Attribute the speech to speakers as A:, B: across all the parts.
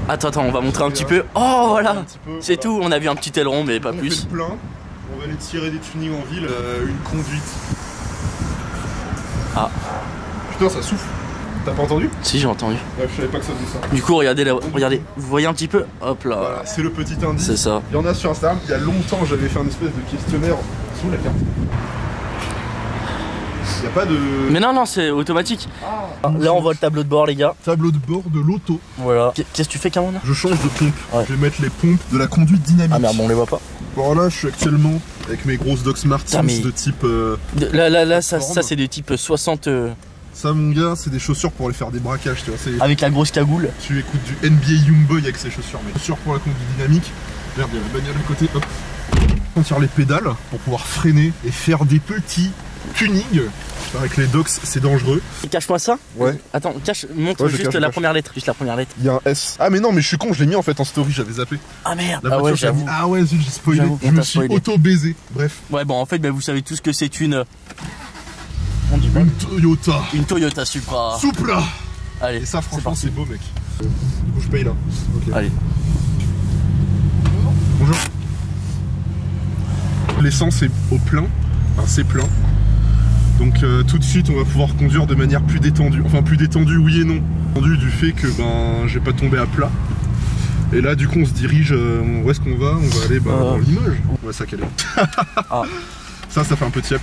A: Attends, on va montrer un petit peu. Oh voilà, c'est tout, on a vu un petit aileron mais pas plus.
B: On fait le plein, on va aller tirer des tunings en ville, une conduite.
A: Ah.
B: Putain, ça souffle. T'as pas entendu?
A: Si, j'ai entendu.
B: Ouais, je savais pas que ça faisait ça.
A: Du coup, regardez, regardez, vous voyez un petit peu? Hop là.
B: Voilà, c'est le petit indice.
A: C'est ça.
B: Il y en a sur Instagram, il y a longtemps, j'avais fait un espèce de questionnaire sous la carte. Il y a pas de...
A: Mais non, c'est automatique. Ah. Là, on voit le tableau de bord, les gars.
B: Tableau de bord de l'auto.
A: Voilà. Qu'est-ce que tu fais, Cameron?
B: Je change de pompe.
A: Ouais.
B: Je vais mettre les pompes de la conduite dynamique.
A: Ah merde, bon, on les voit pas.
B: Bon, là, je suis actuellement avec mes grosses Doc Martens de type...
A: Là, ça c'est des types 60...
B: Ça, mon gars, c'est des chaussures pour aller faire des braquages, tu vois.
A: Avec la grosse cagoule.
B: Tu écoutes du NBA Youngboy avec ces chaussures, mais chaussures pour la conduite dynamique. Merde, il y a la bagnole à côté, hop. On tire les pédales pour pouvoir freiner et faire des petits tunings. Avec les docks, c'est dangereux.
A: Cache-moi ça.
B: Ouais.
A: Attends, montre juste la première lettre. Juste la première lettre.
B: Il y a un S. Ah, mais non, mais je suis con, je l'ai mis en fait en story, j'avais zappé.
A: Ah merde.
B: La voiture,
A: j'avoue.
B: Ah ouais, j'ai spoilé. Je me suis auto-baisé. Bref.
A: Ouais, bon, en fait, vous savez tous que c'est une.
B: Une Toyota.
A: Une Toyota Supra.
B: Supra.
A: Allez.
B: Et ça, franchement, c'est beau, mec. Du coup, je paye là. Ok.
A: Allez.
B: Bonjour. L'essence est au plein. Enfin, c'est plein. Donc tout de suite on va pouvoir conduire de manière plus détendue. Enfin plus détendue oui et non. Détendue du fait que je vais pas tomber à plat. Et là du coup on se dirige, où est-ce qu'on va? On va aller dans Limoges. Ouais ça qu'elle est.
A: Ah.
B: Ça fait un peu tiep.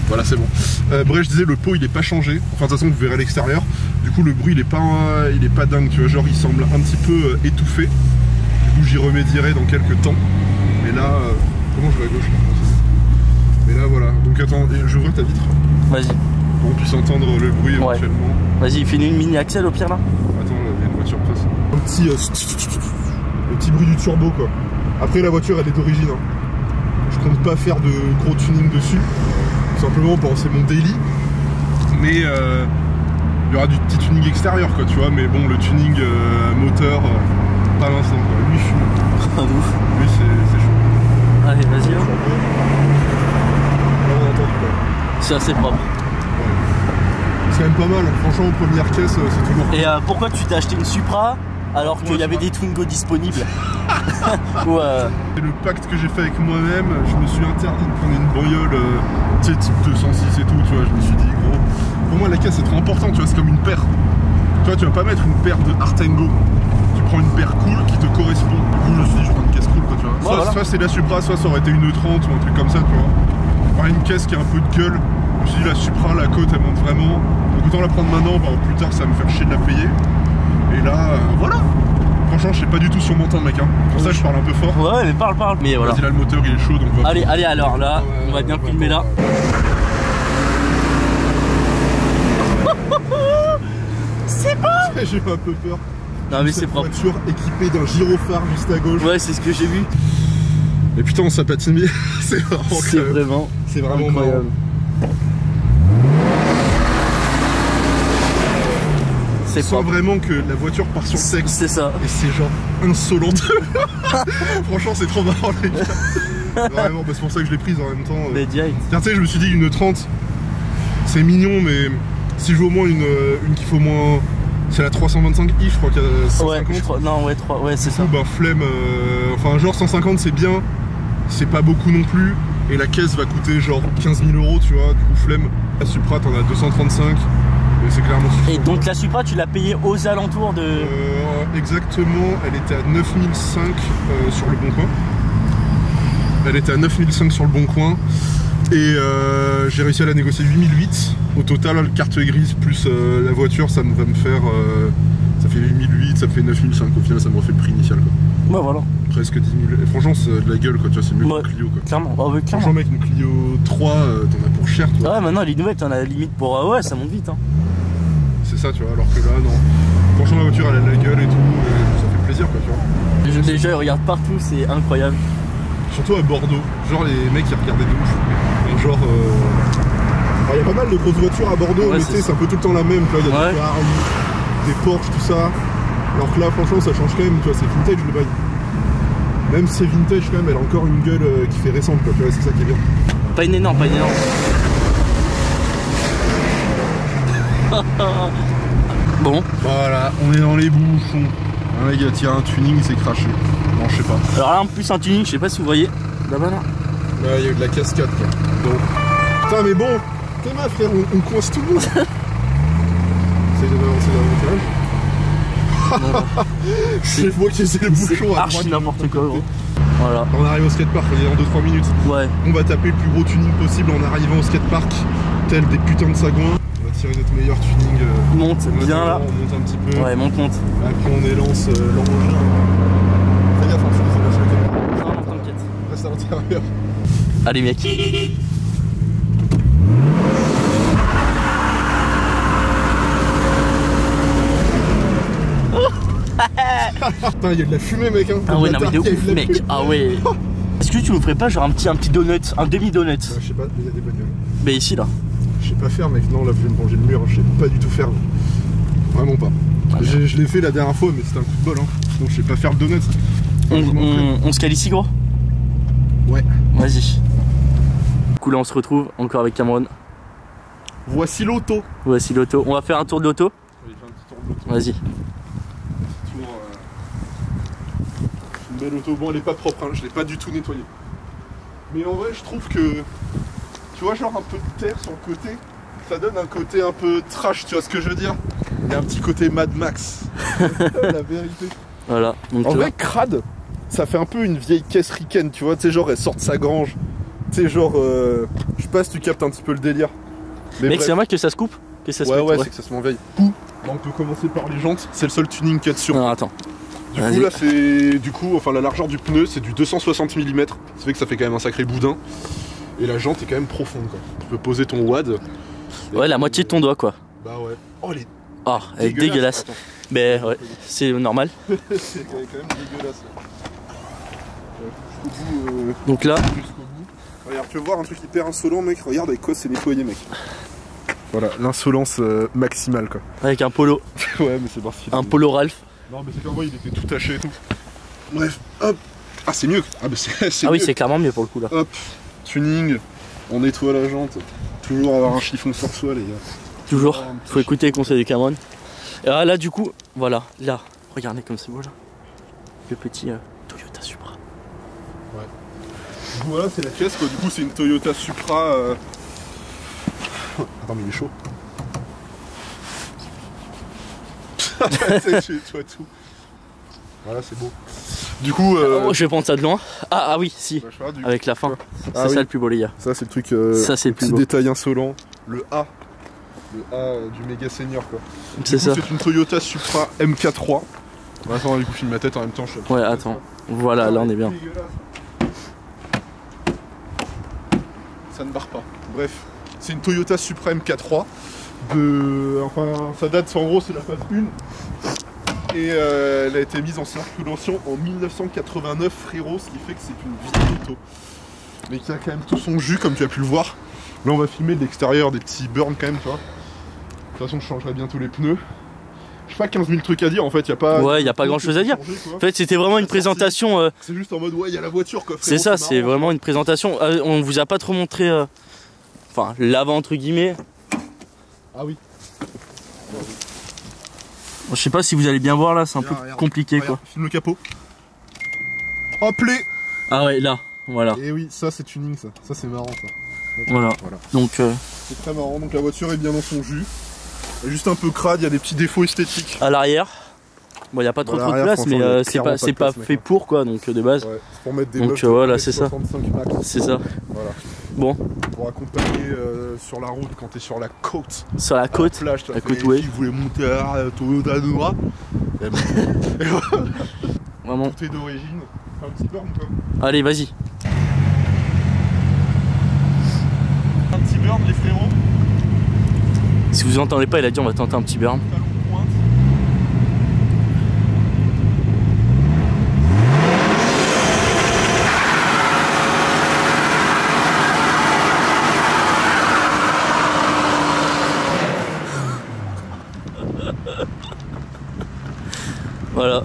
B: Voilà c'est bon. Bref je disais le pot il est pas changé. Enfin de toute façon vous verrez à l'extérieur. Du coup le bruit il est pas dingue tu vois. Genre il semble un petit peu étouffé. Du coup j'y remédierai dans quelques temps. Mais là, comment je vais à gauche là? Mais là voilà, donc attends, je vois ta vitre.
A: Vas-y.
B: Pour qu'on puisse entendre le bruit éventuellement.
A: Vas-y, fais-nous une mini axel au pire là.
B: Attends, là, il y a une voiture passe. Le petit bruit du turbo quoi. Après la voiture elle est d'origine. Hein. Je compte pas faire de gros tuning dessus. Simplement pour c'est mon daily. Mais il y aura du petit tuning extérieur quoi, tu vois. Mais bon, le tuning moteur, pas l'instant quoi. Lui je suis. Lui c'est chaud.
A: Allez, vas-y. C'est assez propre.
B: Ouais. C'est quand même pas mal, franchement première caisse c'est toujours...
A: Et pourquoi tu t'es acheté une Supra alors qu'il y avait des Twingo disponibles?
B: C'est le pacte que j'ai fait avec moi-même, je me suis interdit de prendre une bagnole type 206 et tout, tu vois, je me suis dit gros, pour moi la caisse c'est trop important, tu vois, c'est comme une paire. Tu vois, tu vas pas mettre une paire de Artengo, tu prends une paire cool qui te correspond. Du coup je me suis dit je prends une caisse cool quoi, tu vois. Soit c'est la Supra, soit ça aurait été une E30 ou un truc comme ça, tu vois. Enfin, une caisse qui a un peu de gueule. Je me suis dit la Supra, la côte elle monte vraiment. Donc autant la prendre maintenant, plus tard ça va me faire chier de la payer. Et là, voilà. Franchement je sais pas du tout surmontant mec hein. Pour ça je parle un peu fort.
A: Ouais mais parle. Mais voilà.
B: Vas-y là le moteur il est chaud donc
A: allez alors là, on va bien filmer là. C'est bon.
B: J'ai un peu peur.
A: Non mais c'est propre.
B: Voiture équipée d'un gyrophare juste à gauche.
A: Ouais c'est ce que j'ai vu.
B: Et putain ça patine bien. C'est vraiment
A: incroyable.
B: C'est sent vraiment que la voiture part sur le sexe.
A: C'est ça.
B: Et c'est genre insolent. Franchement c'est trop marrant les gars. Vraiment, c'est pour ça que je l'ai prise en même temps.
A: Mais direct.
B: Tiens tu sais je me suis dit une 30 c'est mignon mais si je veux au moins une qui fait au moins... C'est la 325i je crois qu'il y a 150.
A: Ouais c'est ça.
B: Du coup flemme, enfin genre 150 c'est bien, c'est pas beaucoup non plus. Et la caisse va coûter genre 15 000 €, tu vois, du coup flemme. La Supra t'en as 235, mais c'est clairement suffisant.
A: Et donc la Supra tu l'as payée aux alentours de...
B: Exactement, elle était à 9005 sur le Bon Coin. Elle était à 9005 sur le Bon Coin. Et j'ai réussi à la négocier 8008. Au total, la carte grise plus la voiture, ça va me faire... ça fait 8008, ça fait 9005. Au final, ça me refait le prix initial quoi.
A: Ouais voilà.
B: Presque 10 000. Et franchement c'est de la gueule quoi, tu vois, c'est mieux que Clio quoi.
A: Clairement, clairement.
B: Franchement mec, une Clio 3, t'en as pour cher toi.
A: Ouais maintenant elle est nouvelle, t'en as limite pour... ouais ça monte vite hein.
B: C'est ça tu vois, alors que là non. Franchement la voiture elle a de la gueule et tout, et ça fait plaisir quoi tu vois.
A: Les gens ils regardent partout, c'est incroyable.
B: Surtout à Bordeaux, genre les mecs ils regardaient de ouf. Donc, genre... il y a pas mal de grosses voitures à Bordeaux, mais tu sais c'est un peu tout le temps la même, tu vois, il y a des Ferrari, des Porsche, tout ça. Alors que là franchement ça change quand même, tu vois, c'est vintage le bail. Même si c'est vintage quand même, elle a encore une gueule qui fait récente quoi, tu vois, c'est ça qui est bien.
A: Pas une énorme, pas une énorme. Bon.
B: Voilà, on est dans les bouchons. Un mec a tiré un tuning, il s'est craché. Non, je sais pas.
A: Alors là en plus un tuning, je sais pas si vous voyez. Là-bas là.
B: Là, il y a eu de la cascade quoi. Bon. Putain, mais bon, t'es mal frère, on coince tout le monde. Essaye de m'avancer dans le montage. C'est moi qui essaie le bouchon à
A: archi n'importe quoi gros. Voilà.
B: On arrive au skatepark, on est en 2-3 minutes.
A: Ouais.
B: On va taper le plus gros tuning possible en arrivant au skatepark, tel des putins de sagouins. On va tirer notre meilleur tuning.
A: Monte bien là.
B: On monte un petit peu.
A: Ouais, monte.
B: Après on élance l'engin. Fais gaffe, c'est pas sur le caméra.
A: Non, non, t'inquiète.
B: Reste à l'intérieur.
A: Allez mec.
B: Putain, il y a de la fumée mec hein.
A: Ah ouais, non mais de ouf mec. Ah ouais. Est-ce que tu nous ferais pas genre un petit donut, un demi-donut?
B: Je sais pas, il y a des bagnoles.
A: Mais ici là.
B: Je sais pas faire mec, non là je vais me manger le mur, je sais pas du tout faire. Vraiment pas. Je l'ai fait la dernière fois mais c'était un coup de bol hein. Donc je sais pas faire le donut.
A: On se cale ici gros?
B: Ouais.
A: Vas-y. Du coup là on se retrouve encore avec Cameron.
B: Voici l'auto.
A: Voici l'auto. On va faire un tour de l'auto. Vas-y.
B: Une belle auto, bon elle est pas propre, hein. Je l'ai pas du tout nettoyée. Mais en vrai je trouve que, tu vois genre un peu de terre sur le côté, ça donne un côté un peu trash, tu vois ce que je veux dire? Il y a un petit côté Mad Max, la vérité.
A: Voilà. Donc
B: En vrai crade, ça fait un peu une vieille caisse ricaine, tu vois, tu sais genre elle sort de sa grange. Tu sais genre, je sais pas si tu captes un petit peu le délire. Mais
A: mec c'est normal que ça se coupe? Que ça se
B: ouais
A: mette,
B: ouais, c'est que ça se m'enveille. On peut commencer par les jantes, c'est le seul tuning qu'il y a dessus.
A: Non attends.
B: Du coup là c'est enfin la largeur du pneu c'est du 260 mm, ça fait que ça fait quand même un sacré boudin. Et la jante est quand même profonde quoi. Tu peux poser ton wad.
A: Ouais la moitié de ton doigt quoi.
B: Bah ouais. Oh les.
A: Oh elle est dégueulasse. Mais ouais, c'est normal.
B: C'est quand même dégueulasse. Jusqu'au bout,
A: donc là.
B: Jusqu'au bout. Regarde, tu veux voir un truc hyper insolent mec, regarde avec quoi c'est nettoyé mec. Voilà, l'insolence maximale quoi.
A: Avec un polo.
B: Ouais mais c'est parti.
A: Un polo Ralph.
B: Non mais c'est qu'en vrai il était tout taché et tout. Bref, hop. Ah c'est mieux. Ah bah c'est
A: Ah oui
B: mieux.
A: c'est clairement mieux pour le coup là.
B: Hop, tuning, on nettoie la jante. Toujours avoir un chiffon sur soi les gars.
A: Toujours, faut écouter les conseils de Cameron. Et là du coup, voilà, là, regardez comme c'est beau là. Le petit Toyota Supra.
B: Ouais. Du coup voilà c'est la caisse quoi, du coup c'est une Toyota Supra. Attends mais il est chaud. Tu vois tout. Voilà c'est beau. Du coup
A: oh, je vais prendre ça de loin. Ah oui si. Avec la fin. C'est ça le plus beau les gars.
B: Ça c'est le truc.
A: Ça c'est le plus
B: petit
A: beau.
B: détail insolent. Le A. Le A du méga senior quoi.
A: C'est ça.
B: C'est une Toyota Supra MK3. Attends du coup je filme ma tête en même temps.
A: Ouais attends. Voilà là on est bien.
B: Ça ne barre pas. Bref. C'est une Toyota Supra MK3. Enfin ça date en gros c'est la phase 1. Et elle a été mise en circulation en 1989 frérot, ce qui fait que c'est une vieille auto. Mais qui a quand même tout son jus comme tu as pu le voir. Là on va filmer de l'extérieur, des petits burns quand même tu vois. De toute façon je changerai bientôt les pneus. Je sais pas 15 000 trucs à dire en fait, y a pas...
A: Ouais y a pas grand chose à dire. En fait c'était vraiment une présentation...
B: C'est juste en mode ouais y a la voiture quoi.
A: C'est ça, c'est vraiment une présentation. On vous a pas trop montré... Enfin l'avant entre guillemets.
B: Ah oui.
A: Je sais pas si vous allez bien voir là, c'est un peu compliqué
B: regarde,
A: quoi.
B: Filme le capot. Hop les.
A: Ah ouais là, voilà.
B: Et oui, ça c'est tuning ça. Ça c'est marrant ça.
A: Voilà. Donc
B: c'est très marrant, donc la voiture est bien dans son jus. Elle est juste un peu crade, il y a des petits défauts esthétiques.
A: À l'arrière. Bon y a pas trop de place mais c'est pas fait pour quoi donc de base.
B: Ouais, c'est pour mettre des
A: donc voilà c'est ça. C'est ça.
B: Voilà.
A: Bon.
B: Pour accompagner sur la route quand t'es sur la côte.
A: Sur la côte.
B: La côte ouest. Si vous voulez monter à Toyota Nova.
A: Vraiment.
B: Bouteille d'origine. Un petit burn quoi.
A: Allez vas-y.
B: Un petit burn les frérots.
A: Si vous entendez pas il a dit on va tenter un petit burn. Voilà.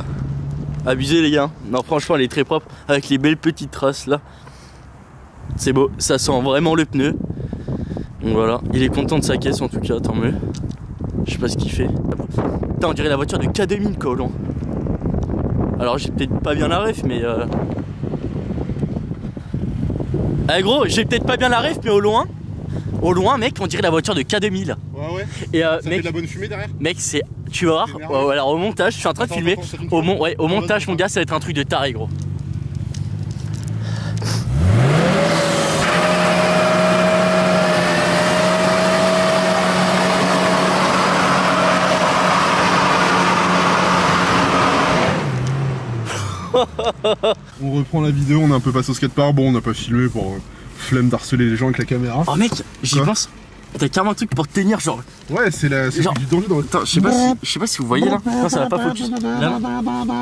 A: Abusé les gars. Non franchement elle est très propre. Avec les belles petites traces là. C'est beau. Ça sent vraiment le pneu. Donc voilà. Il est content de sa caisse en tout cas. Tant mieux. Je sais pas ce qu'il fait. Putain, on dirait la voiture de K2000 quoi au loin. Alors j'ai peut-être pas bien la ref mais Eh gros, j'ai peut-être pas bien la ref mais au loin mec on dirait la voiture de K2000.
B: Ouais.
A: Et
B: ça
A: mec,
B: fait de la bonne fumée derrière.
A: Mec c'est... Tu vas voir, alors au montage, je suis en train de filmer. Au montage mon gars ça va être un truc de taré gros.
B: On reprend la vidéo, on est un peu passé au skatepark. Bon, on n'a pas filmé pour flemme d'harceler les gens avec la caméra.
A: Oh mec, j'y pense. T'as carrément un truc pour te tenir genre.
B: Ouais, c'est genre... du danger dans le...
A: Attends, je sais pas si vous voyez là. Non, ça va pas focus. Là.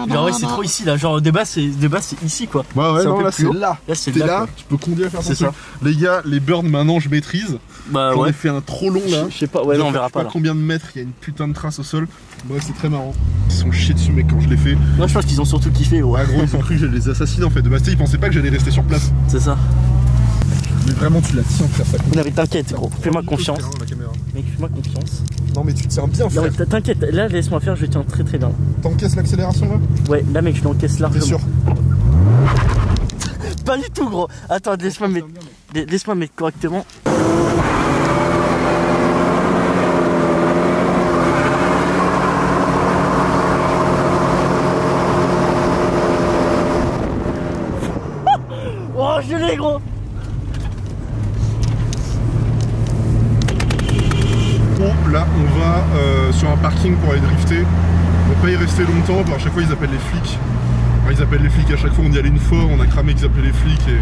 A: Genre ouais, c'est trop ici là. Genre de base c'est ici quoi.
B: Bah ouais, non, là c'est là.
A: Là c'est là.
B: Tu peux conduire à faire
A: c'est ça.
B: Les gars, les burns maintenant je maîtrise.
A: Bah
B: J'en
A: ouais.
B: ai fait un trop long là.
A: Je sais pas, ouais, non, on verra pas là.
B: Combien de mètres, il y a une putain de trace au sol. Bref, c'est très marrant. Ils sont chiés dessus, mec, quand je l'ai fait.
A: Moi je pense qu'ils ont surtout kiffé. Ouais,
B: gros, ils ont cru que j'allais les assassiner en fait. De base, ils pensaient pas que j'allais rester sur place.
A: C'est ça.
B: Mais vraiment, tu la tiens faire ça.
A: Non, mais t'inquiète, gros. Fais-moi confiance. Mec, fais-moi confiance.
B: Non, mais tu te tiens bien, frère.
A: Non, mais t'inquiète, là, laisse-moi faire, je tiens très très bien.
B: T'encaisses l'accélération là?
A: Ouais, là, mec, je l'encaisse largement.
B: T'es sûr?
A: Pas du tout, gros. Attends, laisse-moi mettre correctement. Oh, je l'ai, gros.
B: Bon, là, on va sur un parking pour aller drifter. On va pas y rester longtemps, à chaque fois ils appellent les flics. Enfin, ils appellent les flics à chaque fois, on y allait une fois, on a cramé qu'ils appelaient les flics. Et...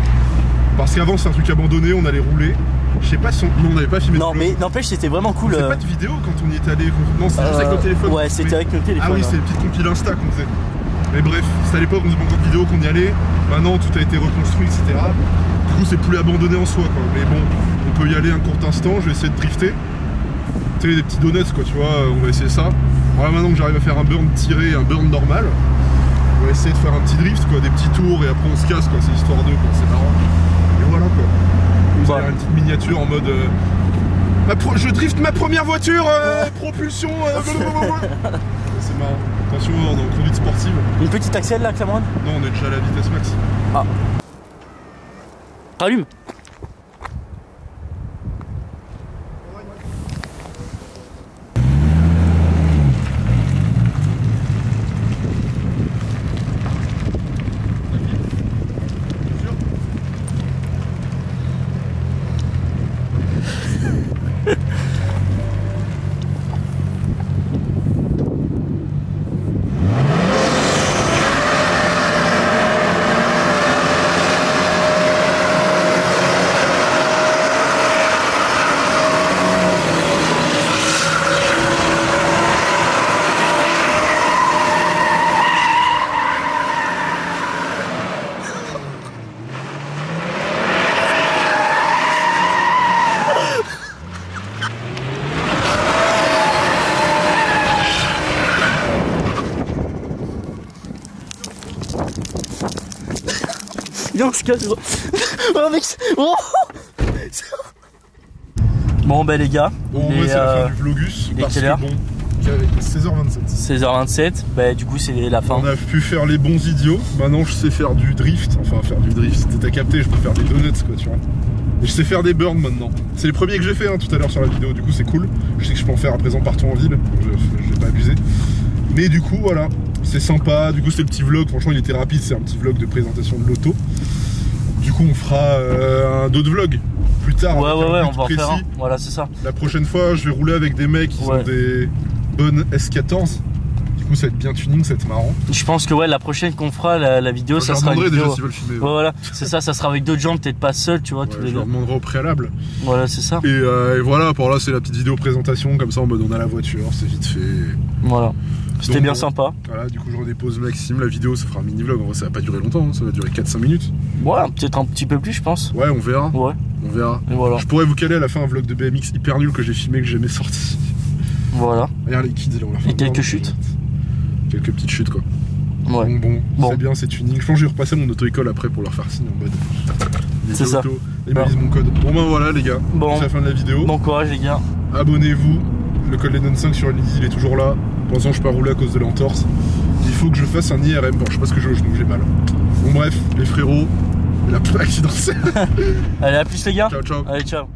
B: Parce qu'avant c'est un truc abandonné, on allait rouler. Je sais pas si on n'avait pas filmé.
A: Non, mais n'empêche, c'était vraiment cool.
B: On faisait pas de vidéo quand on y était allé. Non, c'était juste avec nos téléphones.
A: Ouais, c'était avec nos téléphones.
B: Ah oui, c'est les petites compiles Insta qu'on faisait. Mais bref, c'était à l'époque, on faisait pas encore de vidéo qu'on y allait. Maintenant, tout a été reconstruit, etc. Du coup, c'est plus abandonné en soi, quoi. Mais bon, on peut y aller un court instant. Je vais essayer de drifter. Tu sais, des petits donuts, quoi, tu vois. On va essayer ça. Voilà, maintenant que j'arrive à faire un burn tiré, un burn normal, on va essayer de faire un petit drift, quoi, des petits tours, et après on se casse, quoi. C'est histoire d'eux, quoi. C'est marrant. Et voilà, quoi. Vous allez faire une petite miniature en mode. Je drift ma première voiture, propulsion. C'est marrant. Attention, on est en conduite sportive.
A: Une petite accèle là, Cameron?
B: Non, on est déjà à la vitesse max.
A: Ah. Rallume. Viens, on se casse, gros. Oh mec, oh. Bon bah les gars,
B: bon, c'est la fin du vlogus.
A: Il est quelle heure?
B: Bon, 16h27.
A: 16h27, bah du coup c'est la fin.
B: On a pu faire les bons idiots, maintenant je sais faire du drift, enfin faire du drift, t'as capté, je peux faire des donuts quoi tu vois. Et je sais faire des burns maintenant. C'est les premiers que j'ai fait hein, tout à l'heure sur la vidéo, du coup c'est cool. Je sais que je peux en faire à présent partout en ville, je vais pas abuser. Mais du coup voilà, c'est sympa, du coup c'est le petit vlog, franchement il était rapide, c'est un petit vlog de présentation de l'auto. Du coup on fera d'autres vlogs plus tard.
A: Ouais, on va en faire un. Voilà, c'est ça.
B: La prochaine fois, je vais rouler avec des mecs qui ont des bonnes S14. Du coup, ça va être bien tuning, ça va être marrant.
A: Je pense que ouais, la prochaine qu'on fera, la vidéo, ça sera une vidéo.
B: Déjà s'ils veulent filmer.
A: Ouais, voilà, c'est ça, ça sera avec d'autres gens, peut-être pas seul, tu vois.
B: Ouais, je leur demanderai au préalable.
A: Voilà, c'est ça.
B: Et voilà, pour là, c'est la petite vidéo présentation, comme ça, en mode on a la voiture, c'est vite fait.
A: Voilà. C'était bien sympa.
B: Voilà, du coup, je redépose Maxime. La vidéo, ça fera un mini vlog. En vrai, ça va pas durer longtemps, hein, ça va durer 4-5 minutes.
A: Ouais, peut-être un petit peu plus, je pense.
B: Ouais, on verra.
A: Ouais.
B: On verra.
A: Et voilà.
B: Je pourrais vous caler à la fin un vlog de BMX hyper nul que j'ai filmé, que j'ai jamais sorti.
A: Voilà.
B: Regarde les kids, là, on l'a fait.
A: Et quelques chutes.
B: Quelques petites chutes, quoi.
A: Ouais.
B: Bon. C'est bien, c'est tuning. Je pense que je vais repasser mon auto-école après pour leur faire signe en mode.
A: C'est ça.
B: Ils me disent mon code. Bon, ben voilà, les gars.
A: Bon.
B: C'est la fin de la vidéo.
A: Bon courage, les gars.
B: Abonnez-vous. le col des 95 sur Lydie, il est toujours là. Pour l'instant, je peux pas rouler à cause de l'entorse. Il faut que je fasse un IRM. Bon, je sais pas ce que j'ai au genou, j'ai mal. Bon, bref, les frérots, il a plein d'accidents.
A: Allez, à plus les gars.
B: Ciao, ciao.
A: Allez, ciao.